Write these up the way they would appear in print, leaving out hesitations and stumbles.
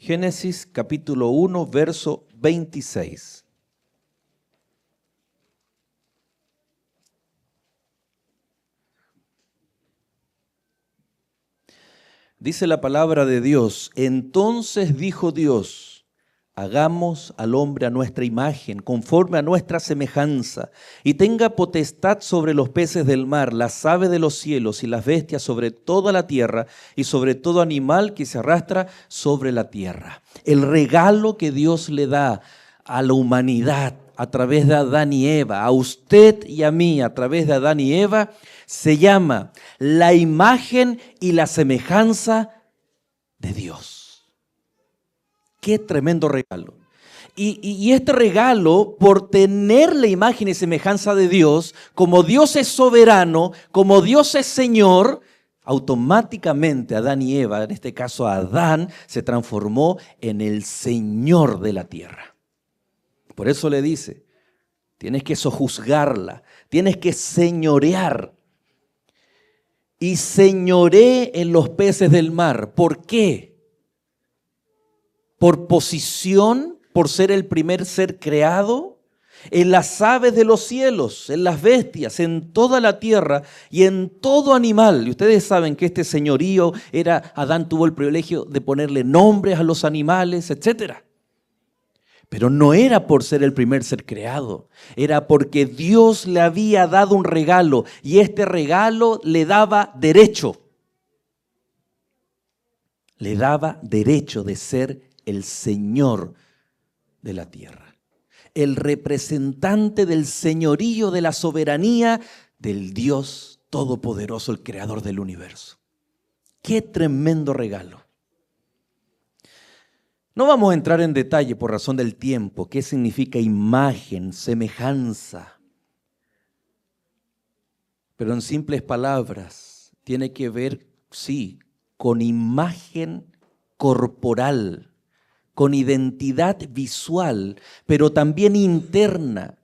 Génesis capítulo 1, verso 26. Dice la palabra de Dios: entonces dijo Dios, hagamos al hombre a nuestra imagen, conforme a nuestra semejanza, y tenga potestad sobre los peces del mar, las aves de los cielos y las bestias sobre toda la tierra y sobre todo animal que se arrastra sobre la tierra. El regalo que Dios le da a la humanidad a través de Adán y Eva, a usted y a mí a través de Adán y Eva, se llama la imagen y la semejanza de Dios. Qué tremendo regalo. Y este regalo, por tener la imagen y semejanza de Dios, como Dios es soberano, como Dios es Señor, automáticamente Adán y Eva, en este caso Adán, se transformó en el Señor de la tierra. Por eso le dice, tienes que sojuzgarla, tienes que señorear. Y señoré en los peces del mar. ¿Por qué? Por posición, por ser el primer ser creado, en las aves de los cielos, en las bestias, en toda la tierra y en todo animal. Y ustedes saben que este señorío Adán tuvo el privilegio de ponerle nombres a los animales, etcétera. Pero no era por ser el primer ser creado, era porque Dios le había dado un regalo y este regalo le daba derecho. Le daba derecho de ser el Señor de la tierra. El representante del señorío, de la soberanía del Dios Todopoderoso, el Creador del universo. ¡Qué tremendo regalo! No vamos a entrar en detalle por razón del tiempo, qué significa imagen, semejanza. Pero en simples palabras, tiene que ver, sí, con imagen corporal, con identidad visual, pero también interna.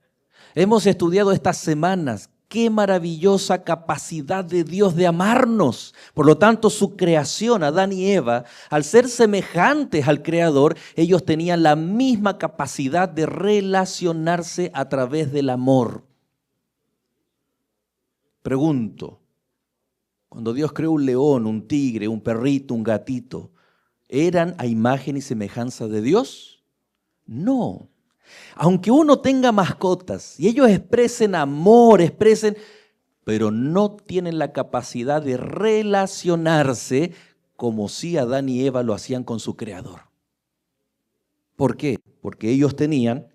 Hemos estudiado estas semanas qué maravillosa capacidad de Dios de amarnos. Por lo tanto, su creación, Adán y Eva, al ser semejantes al Creador, ellos tenían la misma capacidad de relacionarse a través del amor. Pregunto, cuando Dios creó un león, un tigre, un perrito, un gatito, ¿eran a imagen y semejanza de Dios? No. Aunque uno tenga mascotas y ellos expresen amor, pero no tienen la capacidad de relacionarse como si Adán y Eva lo hacían con su Creador. ¿Por qué? Porque ellos tenían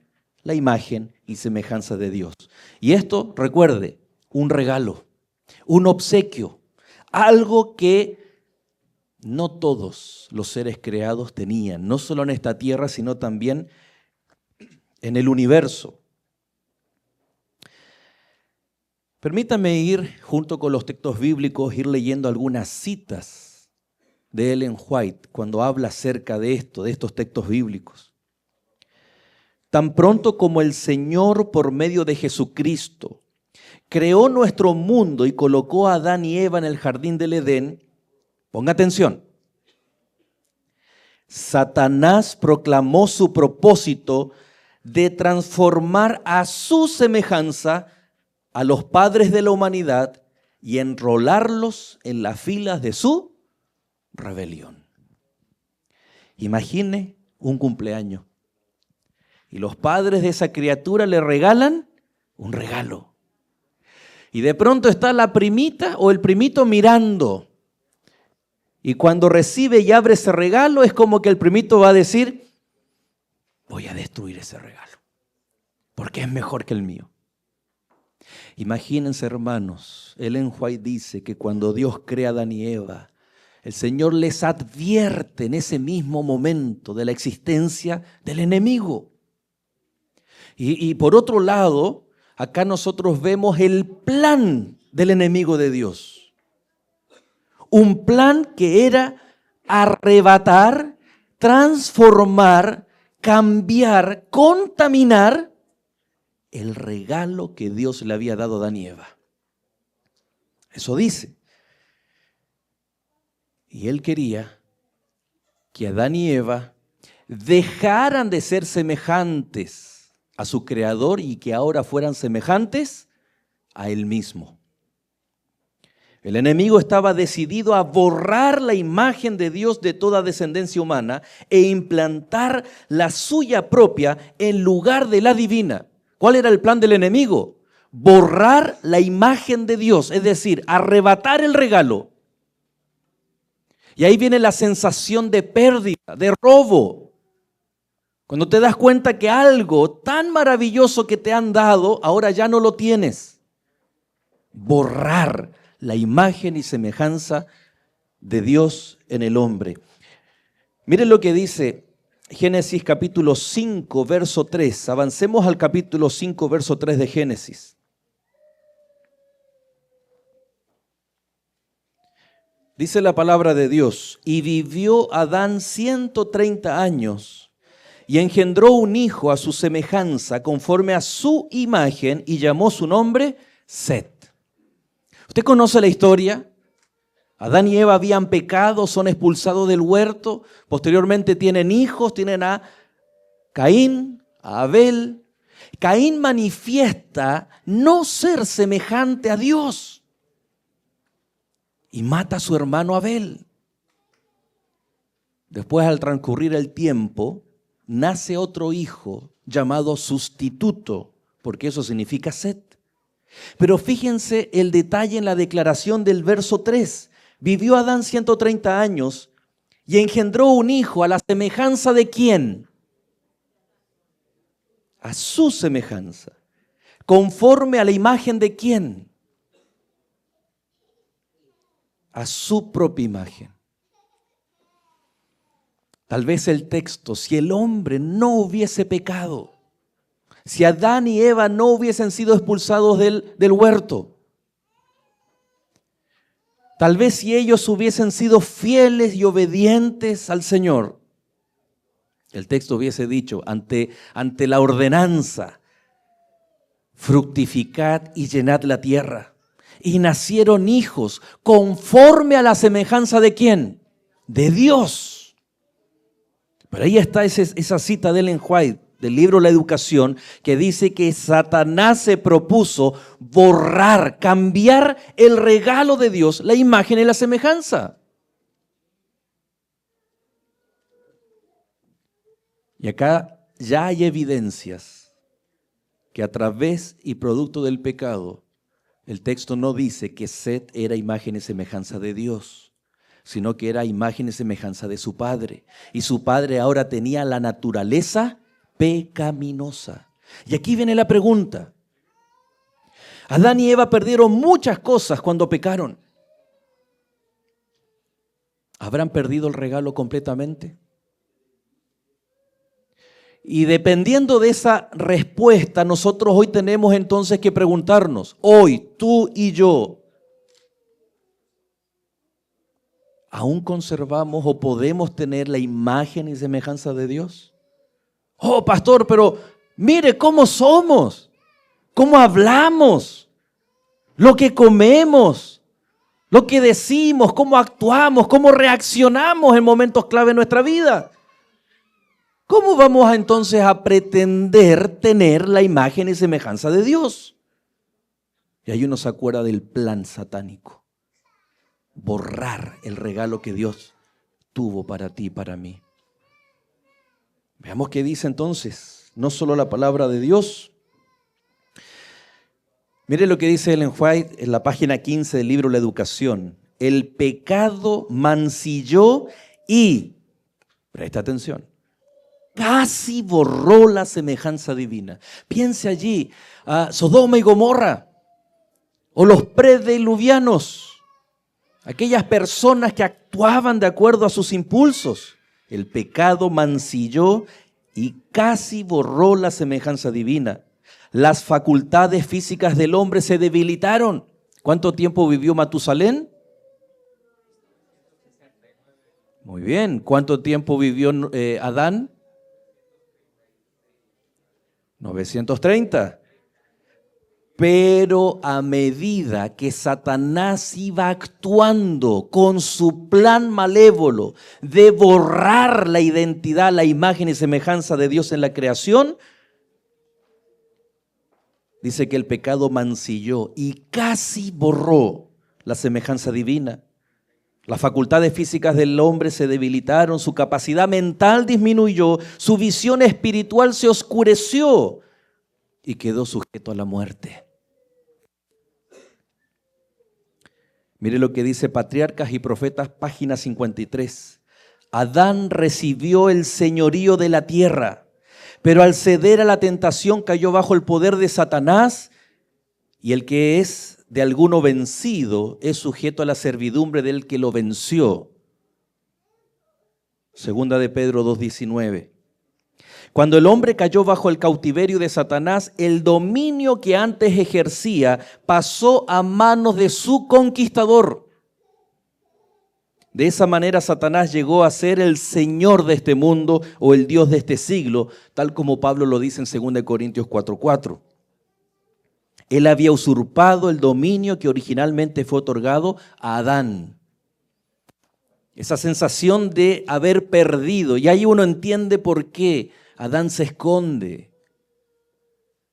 la imagen y semejanza de Dios. Y esto, recuerde, un regalo, un obsequio, algo que no todos los seres creados tenían, no solo en esta tierra, sino también en el universo. Permítame ir, junto con los textos bíblicos, ir leyendo algunas citas de Ellen White cuando habla acerca de esto, de estos textos bíblicos. Tan pronto como el Señor, por medio de Jesucristo, creó nuestro mundo y colocó a Adán y Eva en el jardín del Edén, ponga atención, Satanás proclamó su propósito de transformar a su semejanza a los padres de la humanidad y enrolarlos en las filas de su rebelión. Imagine un cumpleaños y los padres de esa criatura le regalan un regalo. Y de pronto está la primita o el primito mirando. Y cuando recibe y abre ese regalo, es como que el primito va a decir, voy a destruir ese regalo, porque es mejor que el mío. Imagínense, hermanos, Ellen White dice que cuando Dios crea a Adán y Eva, el Señor les advierte en ese mismo momento de la existencia del enemigo. Y por otro lado, acá nosotros vemos el plan del enemigo de Dios. Un plan que era arrebatar, transformar, cambiar, contaminar el regalo que Dios le había dado a Adán y Eva. Eso dice. Y él quería que Adán y Eva dejaran de ser semejantes a su Creador y que ahora fueran semejantes a Él mismo. El enemigo estaba decidido a borrar la imagen de Dios de toda descendencia humana e implantar la suya propia en lugar de la divina. ¿Cuál era el plan del enemigo? Borrar la imagen de Dios, es decir, arrebatar el regalo. Y ahí viene la sensación de pérdida, de robo. Cuando te das cuenta que algo tan maravilloso que te han dado, ahora ya no lo tienes. Borrar la imagen y semejanza de Dios en el hombre. Miren lo que dice Génesis capítulo 5, verso 3. Avancemos al capítulo 5, verso 3 de Génesis. Dice la palabra de Dios: y vivió Adán 130 años y engendró un hijo a su semejanza, conforme a su imagen, y llamó su nombre Set. ¿Usted conoce la historia? Adán y Eva habían pecado, son expulsados del huerto, posteriormente tienen hijos, tienen a Caín, a Abel. Caín manifiesta no ser semejante a Dios y mata a su hermano Abel. Después, al transcurrir el tiempo, nace otro hijo llamado sustituto, porque eso significa Set. Pero fíjense el detalle en la declaración del verso 3. Vivió Adán 130 años y engendró un hijo a la semejanza de ¿quién? A su semejanza. ¿Conforme a la imagen de quién? A su propia imagen. Tal vez el texto: si el hombre no hubiese pecado, si Adán y Eva no hubiesen sido expulsados del huerto, tal vez si ellos hubiesen sido fieles y obedientes al Señor, el texto hubiese dicho, ante la ordenanza: fructificad y llenad la tierra. Y nacieron hijos conforme a la semejanza de ¿quién? De Dios. Pero ahí está esa cita de Ellen White, del libro La Educación, que dice que Satanás se propuso borrar, cambiar el regalo de Dios, la imagen y la semejanza. Y acá ya hay evidencias que a través y producto del pecado, el texto no dice que Set era imagen y semejanza de Dios, sino que era imagen y semejanza de su padre. Y su padre ahora tenía la naturaleza pecaminosa. Y aquí viene la pregunta. Adán y Eva perdieron muchas cosas cuando pecaron. ¿Habrán perdido el regalo completamente? Y dependiendo de esa respuesta, nosotros hoy tenemos entonces que preguntarnos, hoy, tú y yo, ¿aún conservamos o podemos tener la imagen y semejanza de Dios? Oh, pastor, pero mire cómo somos, cómo hablamos, lo que comemos, lo que decimos, cómo actuamos, cómo reaccionamos en momentos clave de nuestra vida. ¿Cómo vamos entonces a pretender tener la imagen y semejanza de Dios? Y ahí uno se acuerda del plan satánico. Borrar el regalo que Dios tuvo para ti y para mí. Veamos qué dice entonces, no solo la palabra de Dios. Mire lo que dice Ellen White en la página 15 del libro La Educación. El pecado mancilló y, presta atención, casi borró la semejanza divina. Piense allí a Sodoma y Gomorra o los prediluvianos, aquellas personas que actuaban de acuerdo a sus impulsos. El pecado mancilló y casi borró la semejanza divina. Las facultades físicas del hombre se debilitaron. ¿Cuánto tiempo vivió Matusalén? Muy bien. ¿Cuánto tiempo vivió Adán? 930. Pero a medida que Satanás iba actuando con su plan malévolo de borrar la identidad, la imagen y semejanza de Dios en la creación, dice que el pecado mancilló y casi borró la semejanza divina. Las facultades físicas del hombre se debilitaron, su capacidad mental disminuyó, su visión espiritual se oscureció y quedó sujeto a la muerte. Mire lo que dice Patriarcas y Profetas, página 53. Adán recibió el señorío de la tierra, pero al ceder a la tentación cayó bajo el poder de Satanás, y el que es de alguno vencido es sujeto a la servidumbre del que lo venció. Segunda de Pedro 2:19. Cuando el hombre cayó bajo el cautiverio de Satanás, el dominio que antes ejercía pasó a manos de su conquistador. De esa manera Satanás llegó a ser el señor de este mundo o el Dios de este siglo, tal como Pablo lo dice en 2 Corintios 4:4. Él había usurpado el dominio que originalmente fue otorgado a Adán. Esa sensación de haber perdido, y ahí uno entiende por qué Adán se esconde.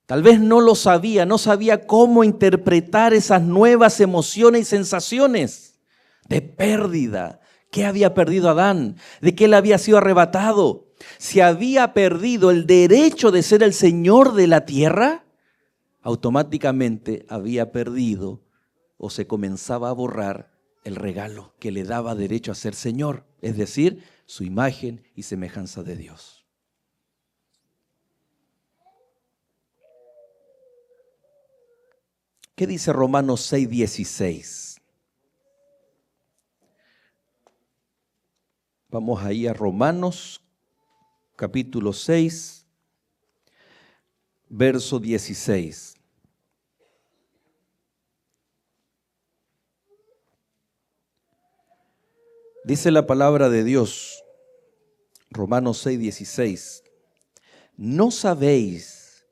Tal vez no lo sabía, no sabía cómo interpretar esas nuevas emociones y sensaciones de pérdida. ¿Qué había perdido Adán? ¿De qué él había sido arrebatado? Si había perdido el derecho de ser el Señor de la tierra, automáticamente había perdido o se comenzaba a borrar el regalo que le daba derecho a ser Señor, es decir, su imagen y semejanza de Dios. ¿Qué dice Romanos 6:16? Vamos ahí a Romanos capítulo 6, verso 16. Dice la palabra de Dios, Romanos 6:16. ¿No sabéis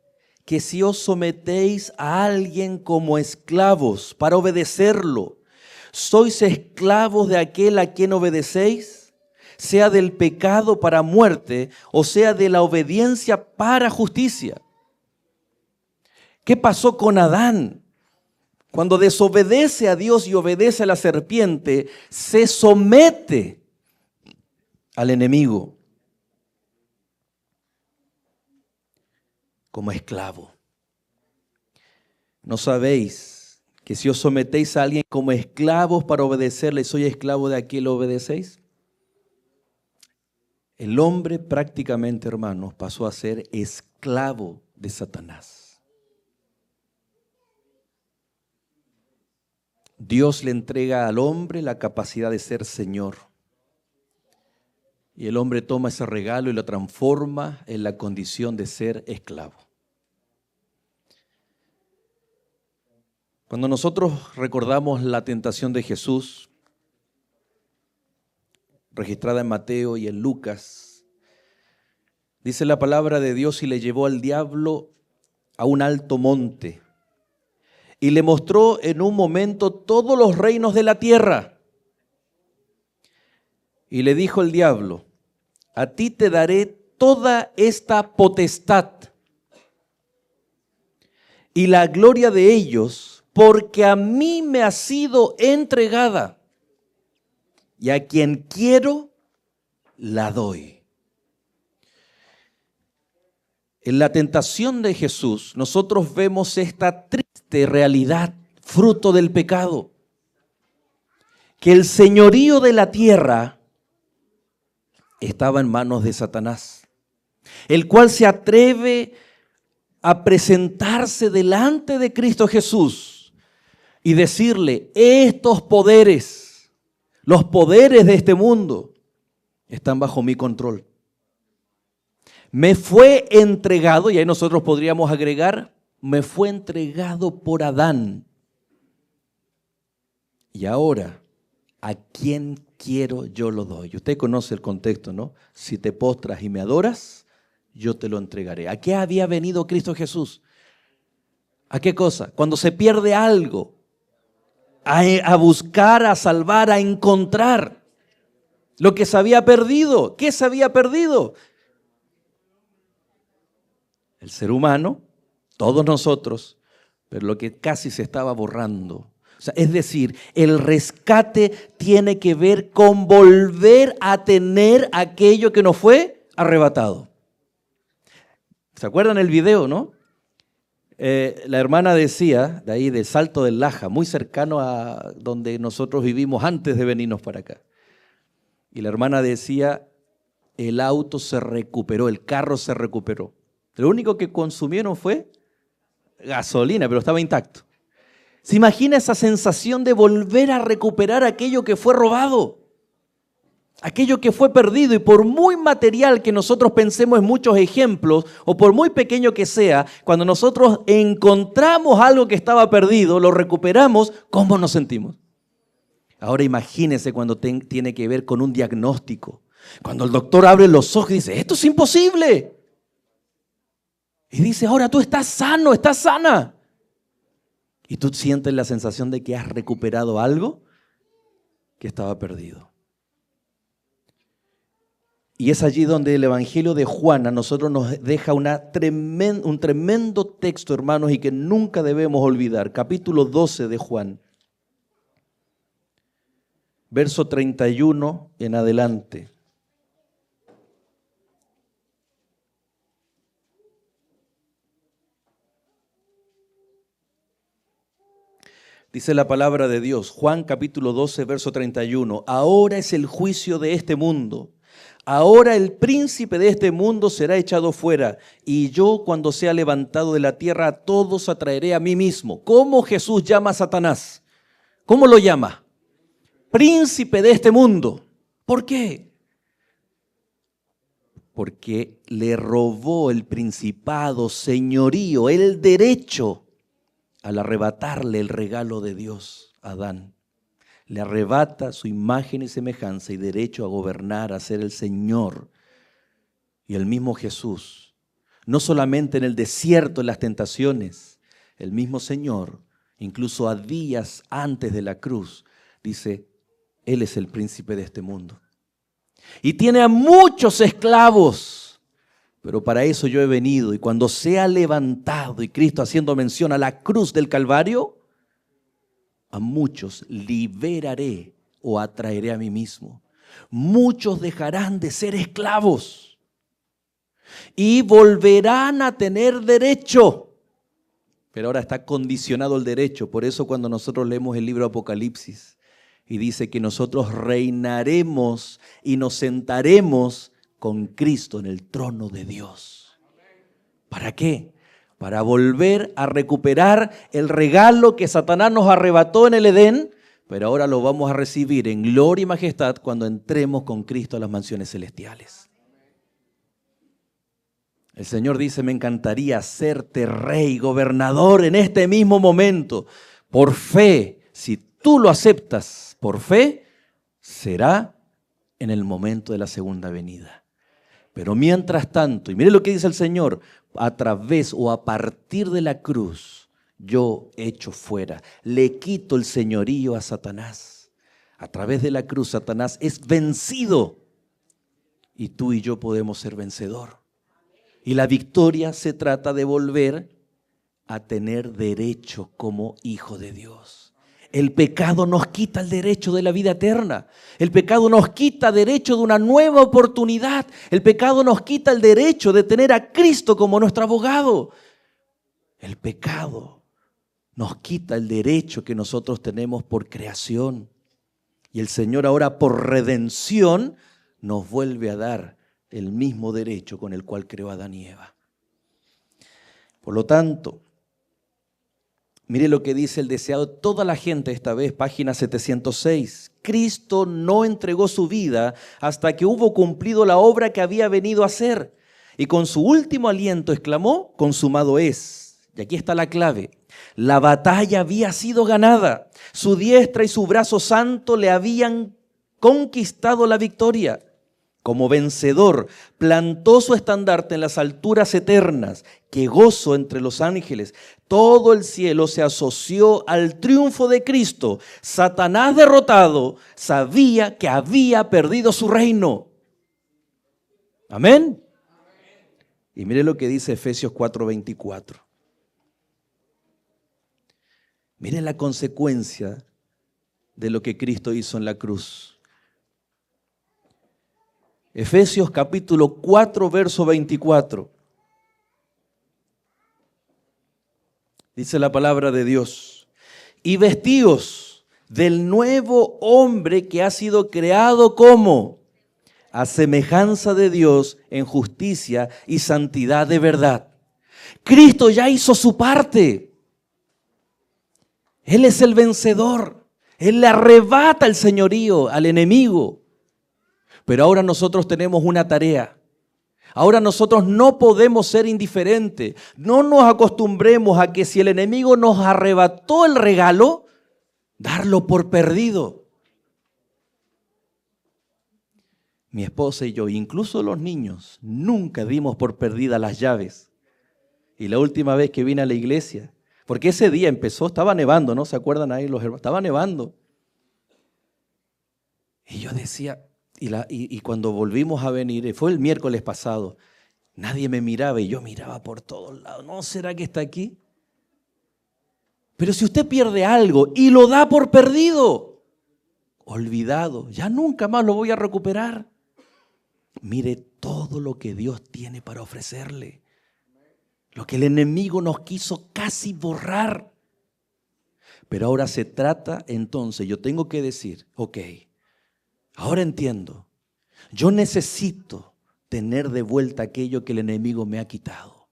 que si os sometéis a alguien como esclavos para obedecerlo, sois esclavos de aquel a quien obedecéis, sea del pecado para muerte o sea de la obediencia para justicia? ¿Qué pasó con Adán? Cuando desobedece a Dios y obedece a la serpiente, se somete al enemigo como esclavo. ¿No sabéis que si os sometéis a alguien como esclavos para obedecerle, soy esclavo de aquel que obedecéis? El hombre prácticamente, hermanos, pasó a ser esclavo de Satanás. Dios le entrega al hombre la capacidad de ser Señor. Y el hombre toma ese regalo y lo transforma en la condición de ser esclavo. Cuando nosotros recordamos la tentación de Jesús, registrada en Mateo y en Lucas, dice la palabra de Dios: y le llevó al diablo a un alto monte y le mostró en un momento todos los reinos de la tierra. Y le dijo el diablo: a ti te daré toda esta potestad y la gloria de ellos, porque a mí me ha sido entregada, y a quien quiero la doy. En la tentación de Jesús, nosotros vemos esta triste realidad, fruto del pecado, que el señorío de la tierra estaba en manos de Satanás, el cual se atreve a presentarse delante de Cristo Jesús y decirle: estos poderes, los poderes de este mundo, están bajo mi control. Me fue entregado, y ahí nosotros podríamos agregar, me fue entregado por Adán. Y ahora, ¿a quién quiero yo lo doy? Usted conoce el contexto, ¿no? Si te postras y me adoras, yo te lo entregaré. ¿A qué había venido Cristo Jesús? ¿A qué cosa? Cuando se pierde algo. A buscar, a salvar, a encontrar lo que se había perdido. ¿Qué se había perdido? El ser humano, todos nosotros, pero lo que casi se estaba borrando. O sea, es decir, el rescate tiene que ver con volver a tener aquello que nos fue arrebatado. ¿Se acuerdan el video, no? La hermana decía, de ahí del Salto del Laja, muy cercano a donde nosotros vivimos antes de venirnos para acá. Y la hermana decía, el auto se recuperó, el carro se recuperó. Lo único que consumieron fue gasolina, pero estaba intacto. ¿Se imagina esa sensación de volver a recuperar aquello que fue robado? Aquello que fue perdido, y por muy material que nosotros pensemos en muchos ejemplos, o por muy pequeño que sea, cuando nosotros encontramos algo que estaba perdido, lo recuperamos, ¿cómo nos sentimos? Ahora imagínese cuando tiene que ver con un diagnóstico. Cuando el doctor abre los ojos y dice, esto es imposible. Y dice, ahora tú estás sano, estás sana. Y tú sientes la sensación de que has recuperado algo que estaba perdido. Y es allí donde el Evangelio de Juan a nosotros nos deja un tremendo texto, hermanos, y que nunca debemos olvidar. Capítulo 12 de Juan, verso 31 en adelante. Dice la palabra de Dios, Juan capítulo 12, verso 31. Ahora es el juicio de este mundo. Ahora el príncipe de este mundo será echado fuera, y yo, cuando sea levantado de la tierra, a todos atraeré a mí mismo. ¿Cómo Jesús llama a Satanás? ¿Cómo lo llama? Príncipe de este mundo. ¿Por qué? Porque le robó el principado, señorío, el derecho al arrebatarle el regalo de Dios a Adán. Le arrebata su imagen y semejanza y derecho a gobernar, a ser el Señor. Y el mismo Jesús, no solamente en el desierto, en las tentaciones, el mismo Señor, incluso a días antes de la cruz, dice, Él es el príncipe de este mundo. Y tiene a muchos esclavos, pero para eso yo he venido. Y cuando sea levantado, y Cristo haciendo mención a la cruz del Calvario, a muchos liberaré o atraeré a mí mismo. Muchos dejarán de ser esclavos y volverán a tener derecho. Pero ahora está condicionado el derecho. Por eso cuando nosotros leemos el libro Apocalipsis y dice que nosotros reinaremos y nos sentaremos con Cristo en el trono de Dios. ¿Para qué? Para volver a recuperar el regalo que Satanás nos arrebató en el Edén, pero ahora lo vamos a recibir en gloria y majestad cuando entremos con Cristo a las mansiones celestiales. El Señor dice, me encantaría hacerte rey, gobernador en este mismo momento. Por fe, si tú lo aceptas por fe, será en el momento de la segunda venida. Pero mientras tanto, y mire lo que dice el Señor, a través o a partir de la cruz, yo echo fuera, le quito el señorío a Satanás. A través de la cruz, Satanás es vencido y tú y yo podemos ser vencedor. Y la victoria se trata de volver a tener derecho como hijo de Dios. El pecado nos quita el derecho de la vida eterna. El pecado nos quita derecho de una nueva oportunidad. El pecado nos quita el derecho de tener a Cristo como nuestro abogado. El pecado nos quita el derecho que nosotros tenemos por creación. Y el Señor ahora por redención nos vuelve a dar el mismo derecho con el cual creó a Adán y Eva. Por lo tanto, mire lo que dice el deseado de toda la gente esta vez, página 706. Cristo no entregó su vida hasta que hubo cumplido la obra que había venido a hacer. Y con su último aliento exclamó, consumado es. Y aquí está la clave. La batalla había sido ganada. Su diestra y su brazo santo le habían conquistado la victoria. como vencedor, plantó su estandarte en las alturas eternas. ¡Qué gozo entre los ángeles! Todo el cielo se asoció al triunfo de Cristo. Satanás, derrotado, sabía que había perdido su reino. Amén. Y mire lo que dice Efesios 4:24. Mire la consecuencia de lo que Cristo hizo en la cruz. Efesios capítulo 4, verso 24. Dice la palabra de Dios: y vestíos del nuevo hombre que ha sido creado como a semejanza de Dios en justicia y santidad de verdad. Cristo ya hizo su parte. Él es el vencedor. Él le arrebata el señorío al enemigo. Pero ahora nosotros tenemos una tarea. Ahora nosotros no podemos ser indiferentes. No nos acostumbremos a que si el enemigo nos arrebató el regalo, darlo por perdido. Mi esposa y yo, incluso los niños, nunca dimos por perdidas las llaves. Y la última vez que vine a la iglesia, porque ese día empezó, estaba nevando, ¿no? ¿Se acuerdan ahí los hermanos? Estaba nevando. Y yo decía, y cuando volvimos a venir, fue el miércoles pasado, nadie me miraba y yo miraba por todos lados. ¿No será que está aquí? Pero si usted pierde algo y lo da por perdido, olvidado, ya nunca más lo voy a recuperar. Mire todo lo que Dios tiene para ofrecerle. Lo que el enemigo nos quiso casi borrar. Pero ahora se trata, entonces, yo tengo que decir, ok, ahora entiendo, yo necesito tener de vuelta aquello que el enemigo me ha quitado.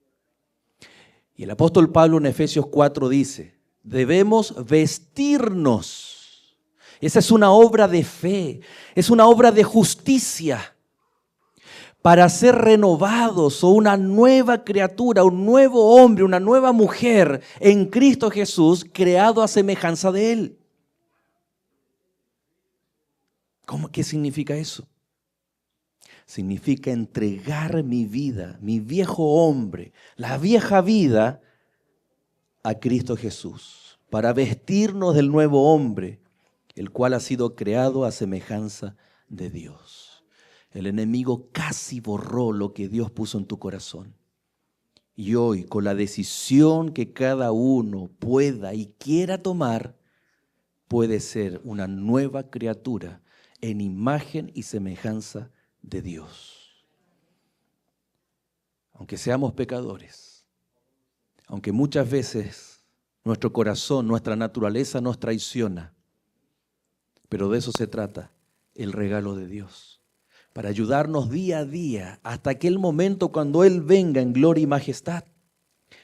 Y el apóstol Pablo en Efesios 4 dice, debemos vestirnos. Esa es una obra de fe, es una obra de justicia, para ser renovados o una nueva criatura, un nuevo hombre, una nueva mujer en Cristo Jesús, creado a semejanza de Él. ¿Qué significa eso? Significa entregar mi vida, mi viejo hombre, la vieja vida a Cristo Jesús, para vestirnos del nuevo hombre, el cual ha sido creado a semejanza de Dios. El enemigo casi borró lo que Dios puso en tu corazón. Y hoy, con la decisión que cada uno pueda y quiera tomar, puede ser una nueva criatura en imagen y semejanza de Dios. Aunque seamos pecadores, aunque muchas veces nuestro corazón, nuestra naturaleza nos traiciona, pero de eso se trata el regalo de Dios, para ayudarnos día a día hasta aquel momento cuando Él venga en gloria y majestad.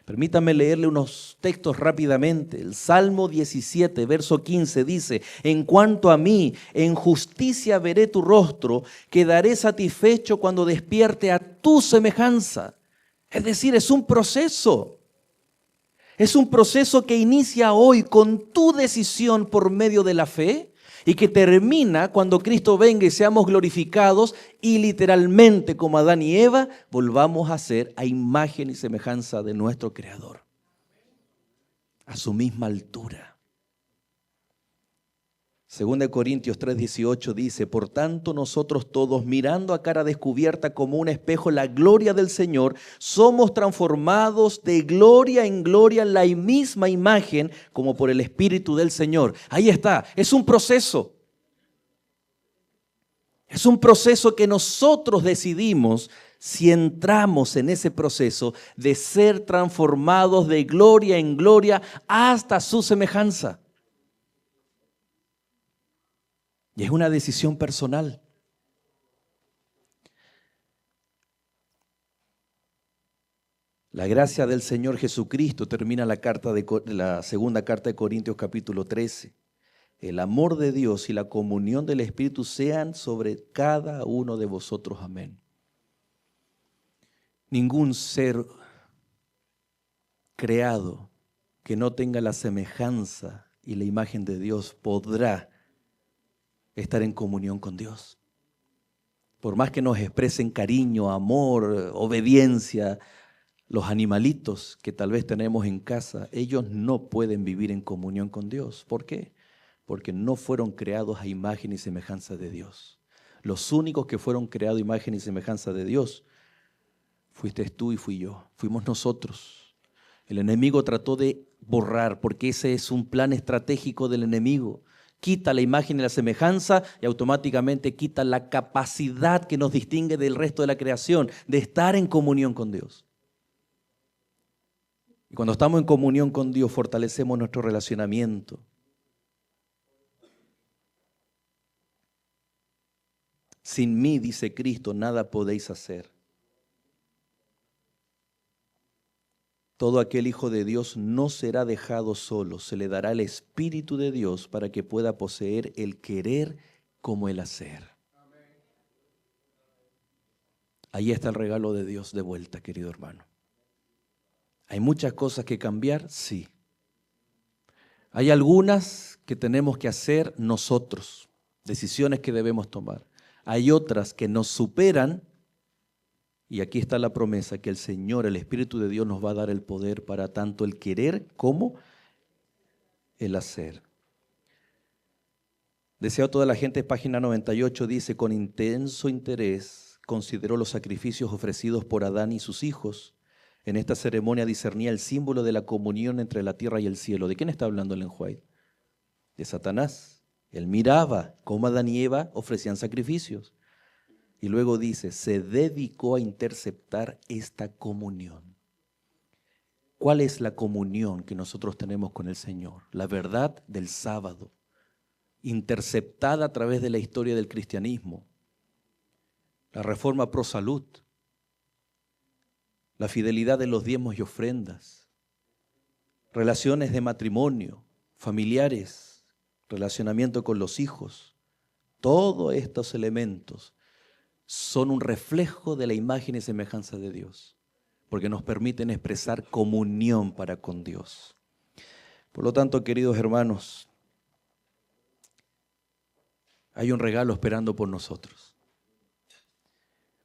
Permítame leerle unos textos rápidamente. El Salmo 17, verso 15 dice, en cuanto a mí, en justicia veré tu rostro, quedaré satisfecho cuando despierte a tu semejanza. Es decir, es un proceso. Es un proceso que inicia hoy con tu decisión por medio de la fe y que termina cuando Cristo venga y seamos glorificados y literalmente como Adán y Eva volvamos a ser a imagen y semejanza de nuestro Creador, a su misma altura. 2 Corintios 3:18 dice, por tanto nosotros todos, mirando a cara descubierta como un espejo la gloria del Señor, somos transformados de gloria en gloria en la misma imagen como por el Espíritu del Señor. Ahí está, es un proceso. Es un proceso que nosotros decidimos si entramos en ese proceso de ser transformados de gloria en gloria hasta su semejanza. Y es una decisión personal. La gracia del Señor Jesucristo, termina la segunda carta de Corintios capítulo 13. El amor de Dios y la comunión del Espíritu sean sobre cada uno de vosotros. Amén. Ningún ser creado que no tenga la semejanza y la imagen de Dios podrá estar en comunión con Dios. Por más que nos expresen cariño, amor, obediencia, los animalitos que tal vez tenemos en casa, ellos no pueden vivir en comunión con Dios. ¿Por qué? Porque no fueron creados a imagen y semejanza de Dios. Los únicos que fueron creados a imagen y semejanza de Dios fuiste tú y fui yo, fuimos nosotros. El enemigo trató de borrar, porque ese es un plan estratégico del enemigo. Quita la imagen y la semejanza y automáticamente quita la capacidad que nos distingue del resto de la creación, de estar en comunión con Dios. Y cuando estamos en comunión con Dios, fortalecemos nuestro relacionamiento. Sin mí, dice Cristo, nada podéis hacer. Todo aquel hijo de Dios no será dejado solo, se le dará el Espíritu de Dios para que pueda poseer el querer como el hacer. Ahí está el regalo de Dios de vuelta, querido hermano. ¿Hay muchas cosas que cambiar? Sí. Hay algunas que tenemos que hacer nosotros, decisiones que debemos tomar. Hay otras que nos superan. Y aquí está la promesa que el Señor, el Espíritu de Dios nos va a dar el poder para tanto el querer como el hacer. Deseo a toda la gente, página 98, dice, con intenso interés consideró los sacrificios ofrecidos por Adán y sus hijos. En esta ceremonia discernía el símbolo de la comunión entre la tierra y el cielo. ¿De quién está hablando Ellen White? De Satanás. Él miraba cómo Adán y Eva ofrecían sacrificios. Y luego dice, se dedicó a interceptar esta comunión. ¿Cuál es la comunión que nosotros tenemos con el Señor? La verdad del sábado, interceptada a través de la historia del cristianismo. La reforma pro salud, la fidelidad de los diezmos y ofrendas, relaciones de matrimonio, familiares, relacionamiento con los hijos. Todos estos elementos son un reflejo de la imagen y semejanza de Dios, porque nos permiten expresar comunión para con Dios. Por lo tanto, queridos hermanos, hay un regalo esperando por nosotros.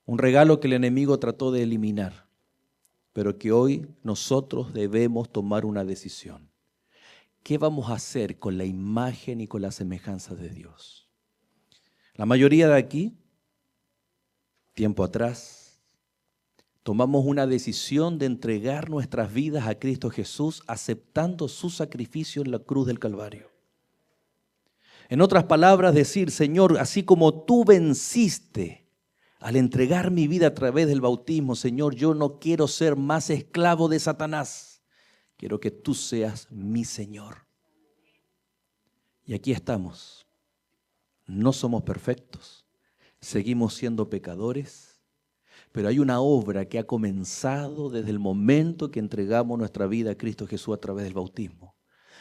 Un regalo que el enemigo trató de eliminar, pero que hoy nosotros debemos tomar una decisión. ¿Qué vamos a hacer con la imagen y con la semejanza de Dios? La mayoría de aquí, tiempo atrás, tomamos una decisión de entregar nuestras vidas a Cristo Jesús, aceptando su sacrificio en la cruz del Calvario. En otras palabras, decir, Señor, así como tú venciste al entregar mi vida a través del bautismo, Señor, yo no quiero ser más esclavo de Satanás. Quiero que tú seas mi Señor. Y aquí estamos. No somos perfectos. Seguimos siendo pecadores, pero hay una obra que ha comenzado desde el momento que entregamos nuestra vida a Cristo Jesús a través del bautismo.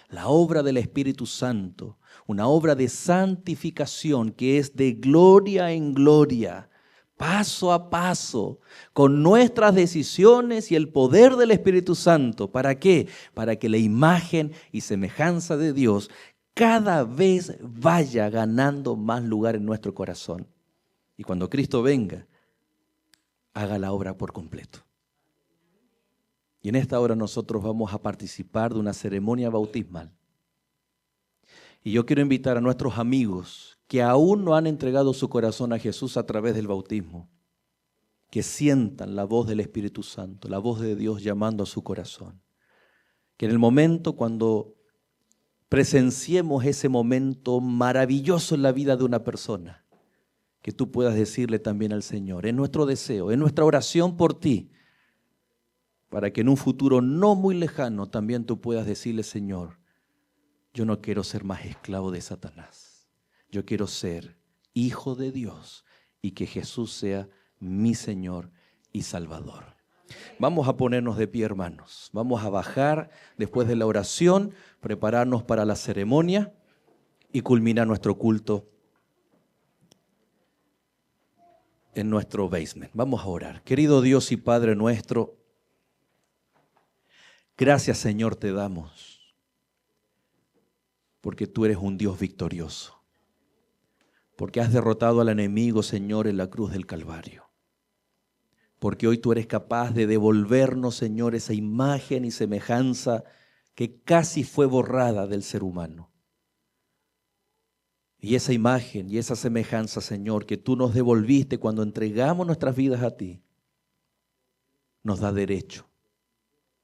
La obra del Espíritu Santo, una obra de santificación que es de gloria en gloria, paso a paso, con nuestras decisiones y el poder del Espíritu Santo. ¿Para qué? Para que la imagen y semejanza de Dios cada vez vaya ganando más lugar en nuestro corazón. Y cuando Cristo venga, haga la obra por completo. Y en esta hora nosotros vamos a participar de una ceremonia bautismal. Y yo quiero invitar a nuestros amigos que aún no han entregado su corazón a Jesús a través del bautismo, que sientan la voz del Espíritu Santo, la voz de Dios llamando a su corazón. Que en el momento cuando presenciemos ese momento maravilloso en la vida de una persona, que tú puedas decirle también al Señor, es nuestro deseo, es nuestra oración por ti, para que en un futuro no muy lejano también tú puedas decirle, Señor, yo no quiero ser más esclavo de Satanás, yo quiero ser hijo de Dios y que Jesús sea mi Señor y Salvador. Vamos a ponernos de pie, hermanos, vamos a bajar después de la oración, prepararnos para la ceremonia y culminar nuestro culto en nuestro basement. Vamos a orar. Querido Dios y Padre nuestro, gracias, Señor, te damos, porque tú eres un Dios victorioso. porque has derrotado al enemigo, Señor, en la cruz del Calvario. Porque hoy tú eres capaz de devolvernos, Señor, esa imagen y semejanza que casi fue borrada del ser humano. Y esa imagen y esa semejanza, Señor, que tú nos devolviste cuando entregamos nuestras vidas a ti, nos da derecho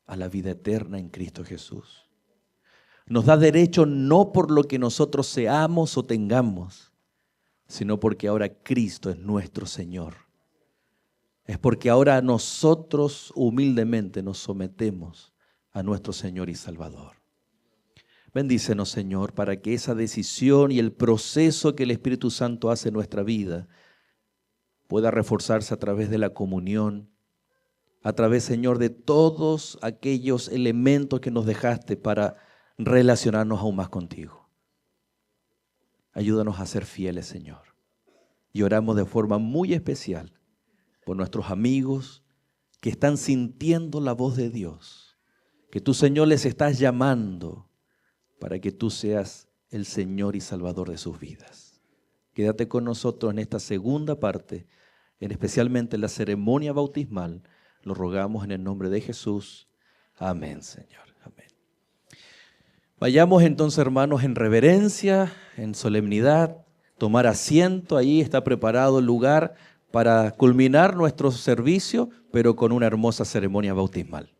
a la vida eterna en Cristo Jesús. Nos da derecho no por lo que nosotros seamos o tengamos, sino porque ahora Cristo es nuestro Señor. Es porque ahora nosotros humildemente nos sometemos a nuestro Señor y Salvador. Bendícenos, Señor, para que esa decisión y el proceso que el Espíritu Santo hace en nuestra vida pueda reforzarse a través de la comunión, a través, Señor, de todos aquellos elementos que nos dejaste para relacionarnos aún más contigo. Ayúdanos a ser fieles, Señor. Y oramos de forma muy especial por nuestros amigos que están sintiendo la voz de Dios, que tú, Señor, les estás llamando para que tú seas el Señor y Salvador de sus vidas. Quédate con nosotros en esta segunda parte, especialmente en la ceremonia bautismal. Lo rogamos en el nombre de Jesús. Amén, Señor. Amén. Vayamos entonces, hermanos, en reverencia, en solemnidad, tomar asiento. Ahí está preparado el lugar para culminar nuestro servicio, pero con una hermosa ceremonia bautismal.